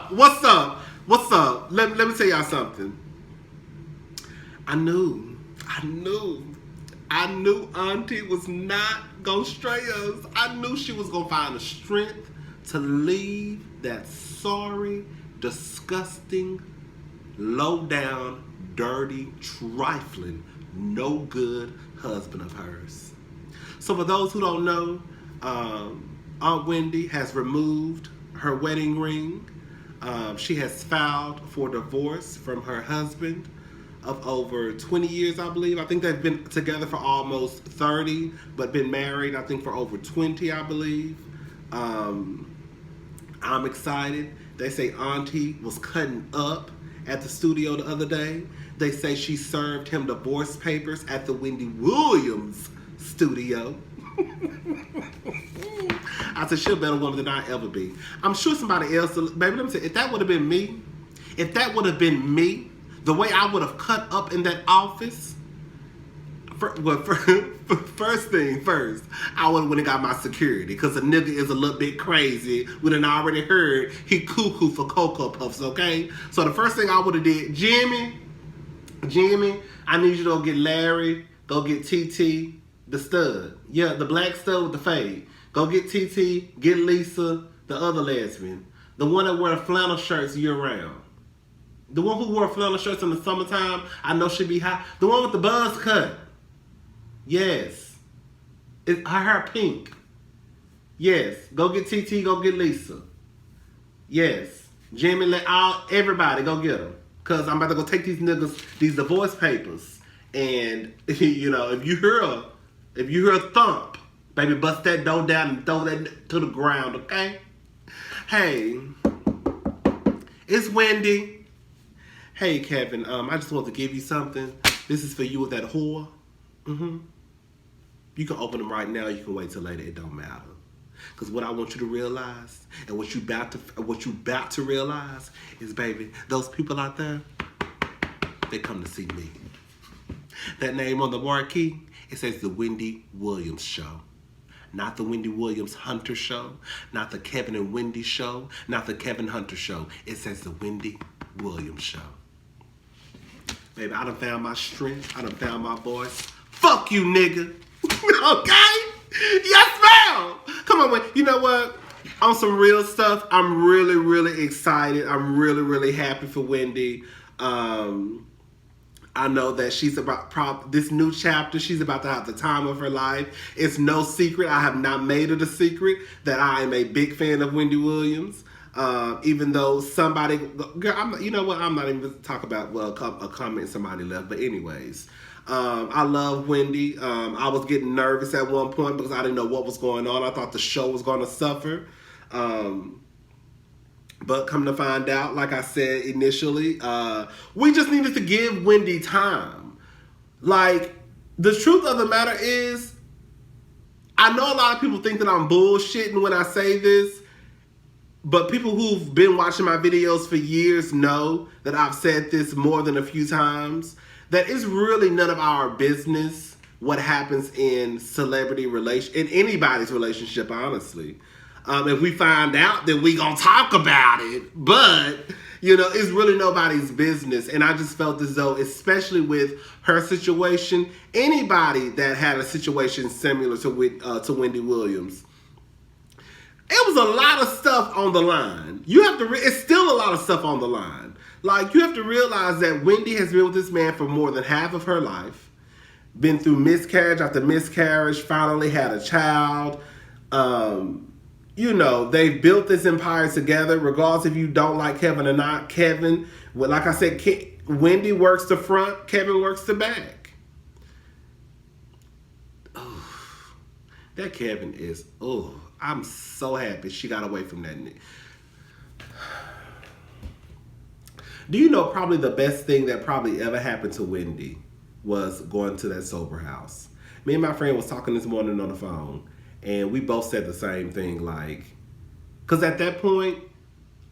up? What's up? What's up? Let me tell y'all something. I knew, I knew, I knew Auntie was not gonna stray us. I knew she was gonna find the strength to leave that sorry, disgusting, low down, dirty, trifling, no good husband of hers. So for those who don't know, Aunt Wendy has removed her wedding ring. She has filed for divorce from her husband of over 20 years, I believe. I think they've been together for almost 30, but been married, I think, for over 20, I believe. I'm excited. They say Auntie was cutting up at the studio the other day. They say she served him divorce papers at the Wendy Williams studio. I said, she's a better woman than I ever be. I'm sure somebody else, baby, let me tell you, if that would have been me, the way I would have cut up in that office, first thing first, I would have went and got my security, because the nigga is a little bit crazy. We done already heard he cuckoo for Cocoa Puffs, okay? So the first thing I would have did, Jimmy, I need you to go get Larry, go get TT, the stud. Yeah, the black stud with the fade. Go get TT, get Lisa, the other lesbian. The one that wear flannel shirts year round. The one who wore flannel shirts in the summertime, I know she'd be hot. The one with the buzz cut. Yes. Her hair pink. Yes. Go get TT, go get Lisa. Yes. Jimmy, everybody go get them. Because I'm about to go take these niggas, these divorce papers. And, you know, if you hear a thump, baby, bust that door down and throw that to the ground, okay? Hey, it's Wendy. Hey, Kevin, I just want to give you something. This is for you with that whore. You can open them right now. You can wait till later. It don't matter. Because what I want you to realize, and what you about to realize is, baby, those people out there, they come to see me. That name on the marquee, it says the Wendy Williams Show. Not the Wendy Williams Hunter Show. Not the Kevin and Wendy Show. Not the Kevin Hunter Show. It says the Wendy Williams Show. Baby, I done found my strength. I done found my voice. Fuck you, nigga. Okay? Yes, ma'am. Come on, you know what? On some real stuff, I'm really, really excited. I'm really, really happy for Wendy. I know that she's about this new chapter. She's about to have the time of her life. It's no secret. I have not made it a secret that I am a big fan of Wendy Williams. Even though somebody, girl, you know what? I'm not even going to talk about a comment somebody left. But anyways, I love Wendy. I was getting nervous at one point because I didn't know what was going on. I thought the show was going to suffer. But come to find out, like I said initially, we just needed to give Wendy time. Like, the truth of the matter is, I know a lot of people think that I'm bullshitting when I say this, but people who've been watching my videos for years know that I've said this more than a few times, that it's really none of our business what happens in in anybody's relationship, honestly. If we find out, then we gonna talk about it. But, you know, it's really nobody's business. And I just felt as though, especially with her situation, anybody that had a situation similar to Wendy Williams, it was a lot of stuff on the line. It's still a lot of stuff on the line. Like, you have to realize that Wendy has been with this man for more than half of her life. Been through miscarriage after miscarriage, finally had a child. You know, they've built this empire together, regardless if you don't like Kevin or not. Kevin, well, like I said, Wendy works the front, Kevin works the back. Oh, that Kevin is, I'm so happy she got away from that nigga. Do you know probably the best thing that probably ever happened to Wendy was going to that sober house? Me and my friend was talking this morning on the phone. And we both said the same thing, like, because at that point,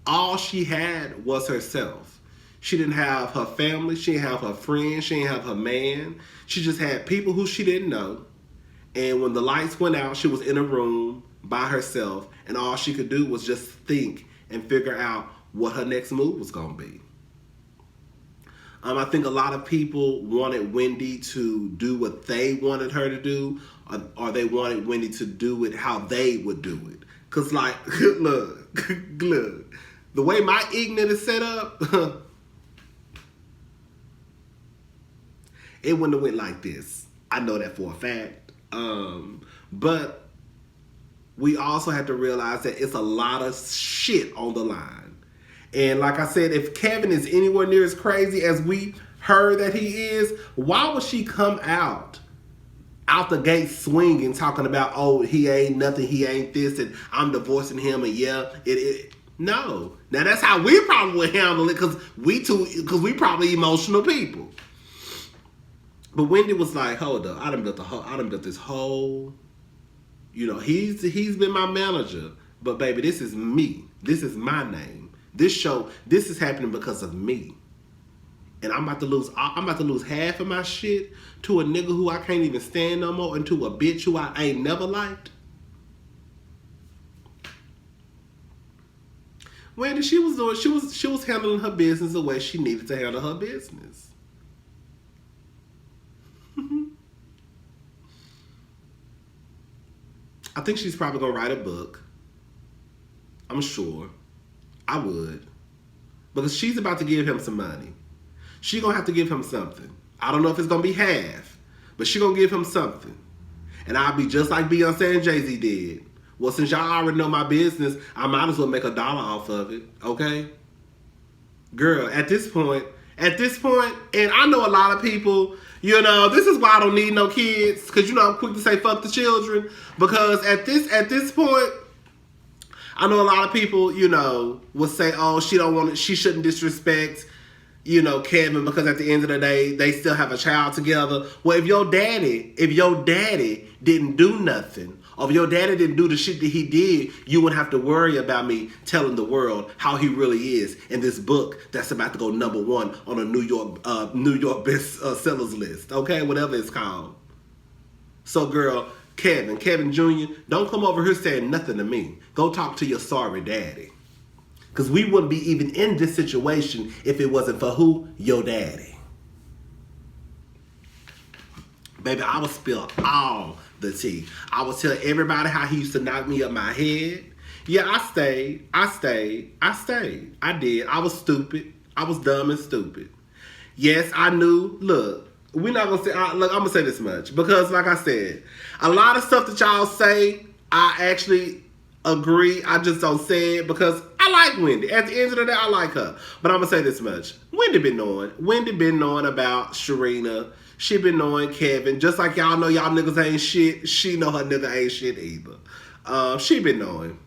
all she had was herself. She didn't have her family, she didn't have her friends, she didn't have her man. She just had people who she didn't know. And when the lights went out, she was in a room by herself, and all she could do was just think and figure out what her next move was going to be. I think a lot of people wanted Wendy to do what they wanted her to do, or they wanted Wendy to do it how they would do it. Because, like, look, the way my ignorant is set up, it wouldn't have went like this. I know that for a fact. But we also have to realize that it's a lot of shit on the line. And like I said, if Kevin is anywhere near as crazy as we heard that he is, why would she come out the gate swinging, talking about, oh, he ain't nothing, he ain't this, and I'm divorcing him, and yeah, no. Now that's how we probably would handle it, because we probably emotional people. But Wendy was like, hold up, I done built this whole, he's been my manager, but baby, this is me. This is my name. This is happening because of me. And I'm about to lose half of my shit to a nigga who I can't even stand no more, and to a bitch who I ain't never liked. Wendy, she was handling her business the way she needed to handle her business. I think she's probably gonna write a book. I'm sure. I would. Because she's about to give him some money. She gonna have to give him something. I don't know if it's gonna be half, but she gonna give him something. And I'll be just like Beyonce and Jay-Z did. Well, since y'all already know my business, I might as well make $1 off of it, okay? Girl, at this point, and I know a lot of people, this is why I don't need no kids, because I'm quick to say fuck the children, because at this point, I know a lot of people, will say, oh, she shouldn't disrespect, Kevin, because at the end of the day, they still have a child together. Well, if your daddy didn't do nothing, or if your daddy didn't do the shit that he did, you wouldn't have to worry about me telling the world how he really is in this book that's about to go #1 on a New York best sellers list, okay? Whatever it's called. So, girl, Kevin Jr., don't come over here saying nothing to me. Go talk to your sorry daddy. Because we wouldn't be even in this situation if it wasn't for who? Your daddy. Baby, I would spill all the tea. I would tell everybody how he used to knock me up my head. Yeah, I stayed. I did. I was stupid. I was dumb and stupid. Yes, I knew. Look. We're not going to say, I'm going to say this much. Because, like I said, a lot of stuff that y'all say, I actually agree. I just don't say it because I like Wendy. At the end of the day, I like her. But I'm going to say this much. Wendy been knowing about Sharina. She been knowing Kevin. Just like y'all know y'all niggas ain't shit. She know her nigga ain't shit either. She been knowing.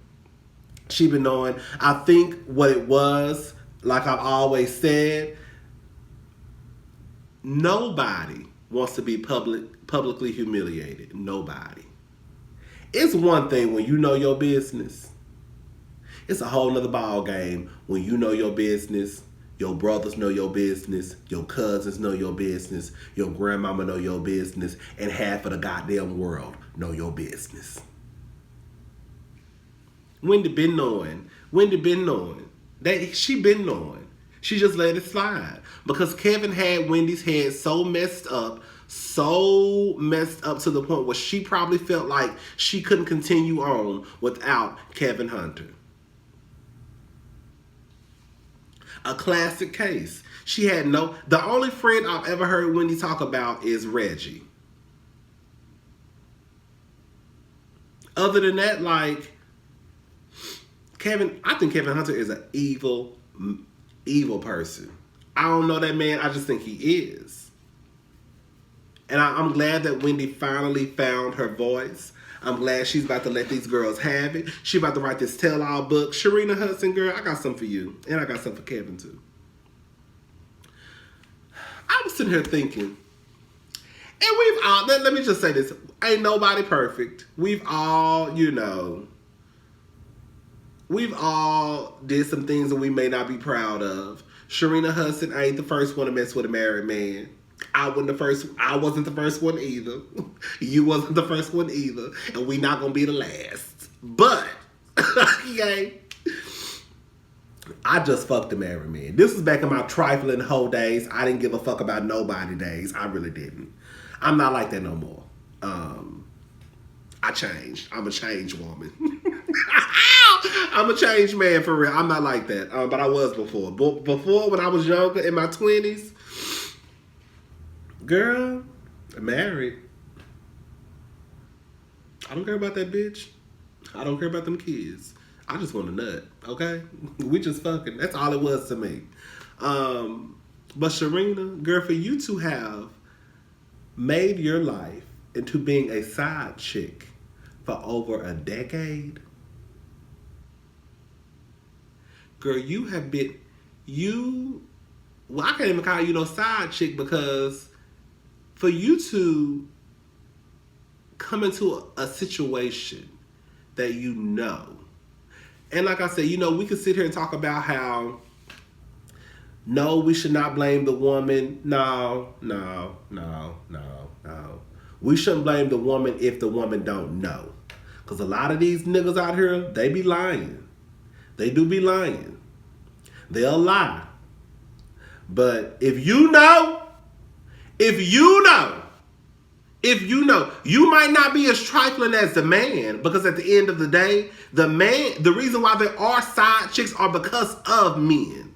I think what it was, like I've always said, nobody wants to be publicly humiliated. Nobody. It's one thing when you know your business. It's a whole nother ball game when you know your business, your brothers know your business, your cousins know your business, your grandmama know your business, and half of the goddamn world know your business. Wendy been knowing. She been knowing. She just let it slide. Because Kevin had Wendy's head so messed up to the point where she probably felt like she couldn't continue on without Kevin Hunter. A classic case. The only friend I've ever heard Wendy talk about is Reggie. Other than that, I think Kevin Hunter is an evil person. I don't know that man. I just think he is. And I'm glad that Wendy finally found her voice. I'm glad she's about to let these girls have it. She's about to write this tell-all book. Sharina Hudson, girl, I got something for you. And I got something for Kevin, too. I was sitting here thinking, and we've all, let me just say this. Ain't nobody perfect. We've all did some things that we may not be proud of. Sharina Hudson ain't the first one to mess with a married man. I wasn't the first one either. You wasn't the first one either. And we not gonna be the last. But, okay. I just fucked a married man. This was back in my trifling hoe days. I didn't give a fuck about nobody days. I really didn't. I'm not like that no more. I changed. I'm a changed woman. I'm a changed man for real. I'm not like that. But I was before. Before, when I was younger, in my 20s, girl, married. I don't care about that bitch. I don't care about them kids. I just want a nut, okay? We just fucking. That's all it was to me. But Sharina, girl, for you to have made your life into being a side chick for over a decade, girl, you have been, well, I can't even call you no side chick, because for you to come into a situation that you know, and like I said, we could sit here and talk about how, no, we should not blame the woman. No. We shouldn't blame the woman if the woman don't know. Because a lot of these niggas out here, they be lying. They do be lying. They'll lie. But if you know, you might not be as trifling as the man, because at the end of the day, the reason why there are side chicks are because of men.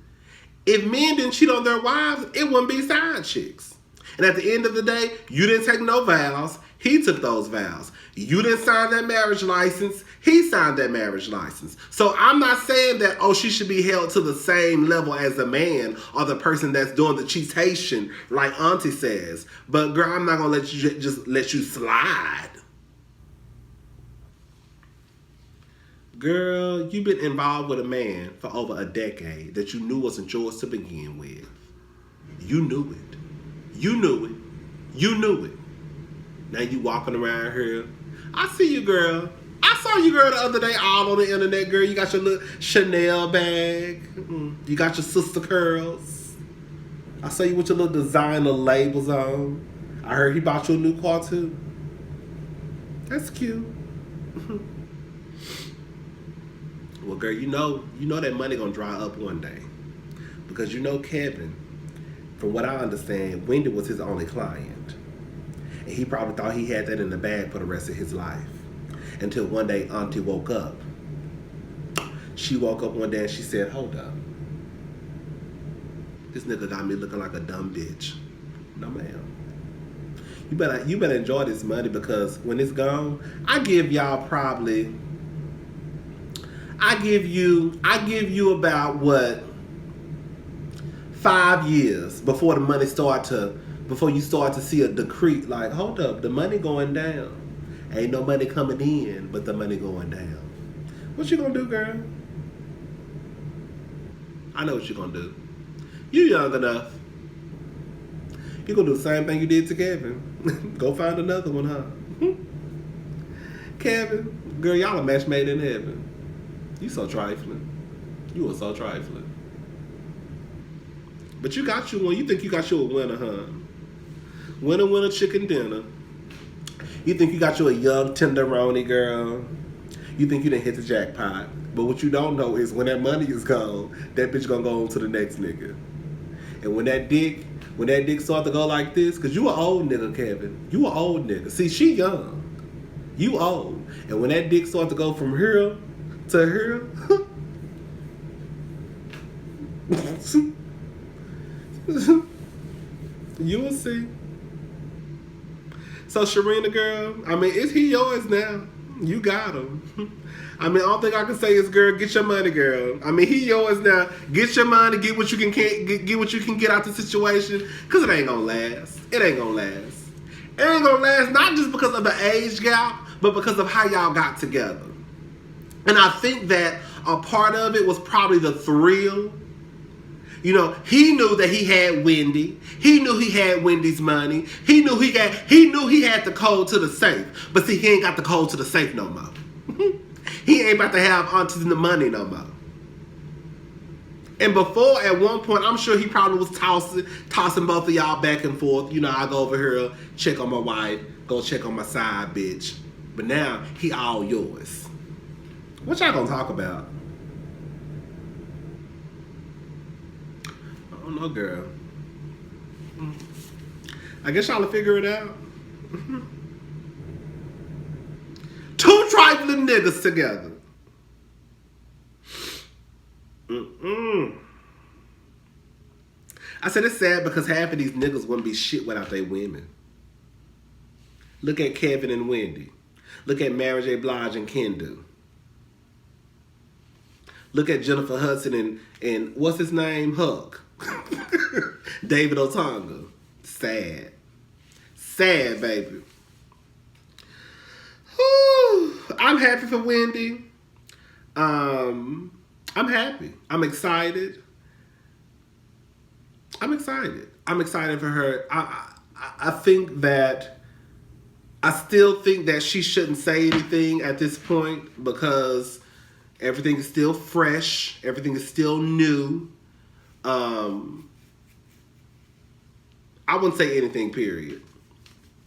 If men didn't cheat on their wives, it wouldn't be side chicks. And at the end of the day, you didn't take no vows. He took those vows. You didn't sign that marriage license. He signed that marriage license. So I'm not saying that, she should be held to the same level as the man or the person that's doing the cheatation, like Auntie says. But girl, I'm not going to let you slide. Girl, you've been involved with a man for over a decade that you knew wasn't yours to begin with. You knew it. You knew it. You knew it. Now you walking around here. I see you, girl. I saw you, girl, the other day all on the internet, girl. You got your little Chanel bag. You got your sister curls. I saw you with your little designer labels on. I heard he bought you a new car, too. That's cute. Well, girl, you know that money gonna dry up one day. Because Kevin, from what I understand, Wendy was his only client. And he probably thought he had that in the bag for the rest of his life. Until one day, Auntie woke up. She woke up one day and she said, hold up. This nigga got me looking like a dumb bitch. No, ma'am. You better enjoy this money, because when it's gone, I give you about, what, 5 years before the money before you start to see a decree, like, hold up, the money going down. Ain't no money coming in, but the money going down. What you gonna do, girl? I know what you gonna do. You young enough. You gonna do the same thing you did to Kevin. Go find another one, huh? Kevin, girl, y'all a match made in heaven. You so trifling. You are so trifling. But you got you one. You think you got you a winner, huh? Winner, chicken dinner. You think you got you a young tenderoni, girl. You think you done hit the jackpot. But what you don't know is when that money is gone, that bitch gonna go on to the next nigga. And when that dick start to go like this, because you an old nigga, Kevin. You an old nigga. See, she young. You old. And when that dick start to go from here to here, you will see. So Sharina, girl, I mean, is he yours now? You got him. I mean, all thing I can say is, girl, get your money, girl. I mean, he yours now. Get your money, get what you can get out the situation, because it ain't gonna last. It ain't gonna last. It ain't gonna last, not just because of the age gap, but because of how y'all got together. And I think that a part of it was probably the thrill. He knew that he had Wendy. He knew he had Wendy's money. He knew he had the code to the safe. But see, he ain't got the code to the safe no more. He ain't about to have Auntie the money no more. And before, at one point, I'm sure he probably was tossing both of y'all back and forth. I go over here, check on my wife, go check on my side bitch. But now, he all yours. What y'all gonna talk about? don't know, girl. I guess y'all will figure it out. Two trifling niggas together. I said it's sad because half of these niggas wouldn't be shit without their women. Look at Kevin and Wendy. Look at Mary J. Blige and Kendu. Look at Jennifer Hudson and what's his name? Huck. David Otunga. Sad. Sad, baby. Whew. I'm happy for Wendy. I'm happy. I'm excited. I'm excited for her. I think that I still think that she shouldn't say anything at this point because everything is still fresh. Everything is still new. I wouldn't say anything, period.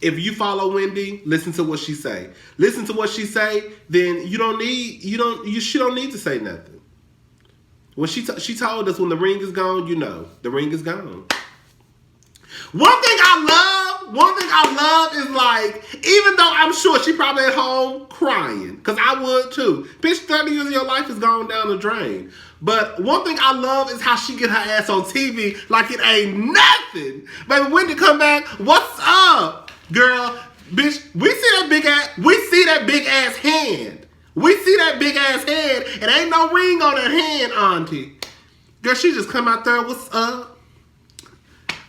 If you follow Wendy, listen to what she say. Listen to what she say, then she don't need to say nothing. When she told us when the ring is gone, you know, the ring is gone. One thing I love is like, even though I'm sure she probably at home crying, because I would too. Bitch, 30 years of your life is gone down the drain. But one thing I love is how she get her ass on TV like it ain't nothing. Baby, when to come back, what's up? Girl, bitch, we see that big ass hand. We see that big ass hand, and ain't no ring on that hand, auntie. Girl, she just come out there, what's up?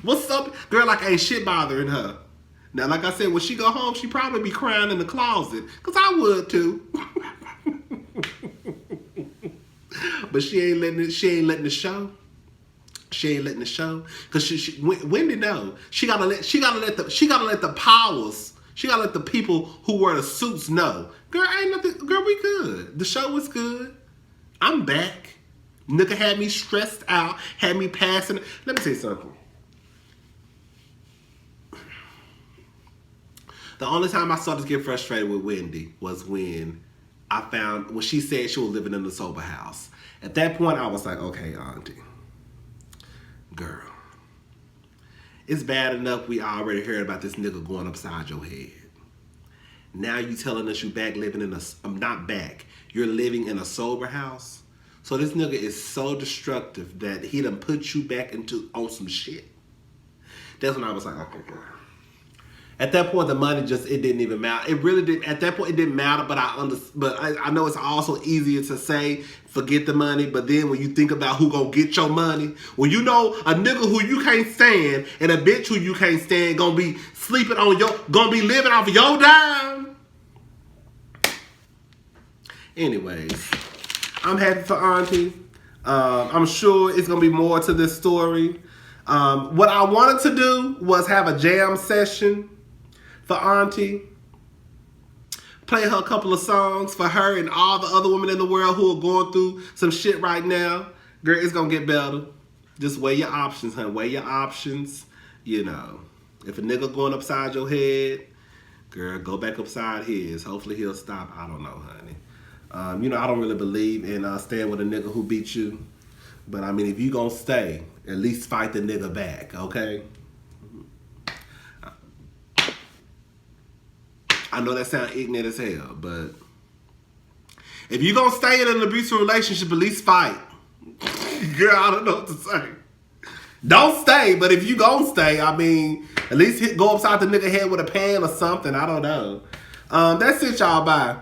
What's up? Girl, like ain't shit bothering her. Now, like I said, when she go home, she probably be crying in the closet. Because I would too. But she ain't letting it show. She ain't letting it show. Because Wendy know. She gotta let the powers. She gotta let the people who wear the suits know. Girl, ain't nothing. Girl, we good. The show was good. I'm back. Nigga had me stressed out. Had me passing. Let me say something. The only time I started to get frustrated with Wendy was when she said she was living in a sober house. At that point, I was like, okay, auntie. Girl. It's bad enough we already heard about this nigga going upside your head. Now you telling us you back living in I'm not back. You're living in a sober house. So this nigga is so destructive that he done put you back on some shit. That's when I was like, okay, girl. At that point, the money it didn't even matter. It really didn't. At that point, it didn't matter. But I know it's also easier to say forget the money. But then when you think about who gonna get your money, when you know a nigga who you can't stand and a bitch who you can't stand gonna be gonna be living off of your dime. Anyways, I'm happy for auntie. I'm sure it's gonna be more to this story. What I wanted to do was have a jam session for auntie. Play her a couple of songs for her and all the other women in the world who are going through some shit right now. Girl, it's gonna get better. Just weigh your options, honey. Weigh your options. You know, if a nigga going upside your head, girl, go back upside his. Hopefully he'll stop. I don't know, honey. You know, I don't really believe in staying with a nigga who beat you. But I mean, if you gonna stay, at least fight the nigga back, okay? I know that sounds ignorant as hell, but if you gonna stay in an abusive relationship, at least fight. Girl, I don't know what to say. Don't stay, but if you gonna stay, I mean, at least go upside the nigga head with a pan or something. I don't know. That's it, y'all. Bye.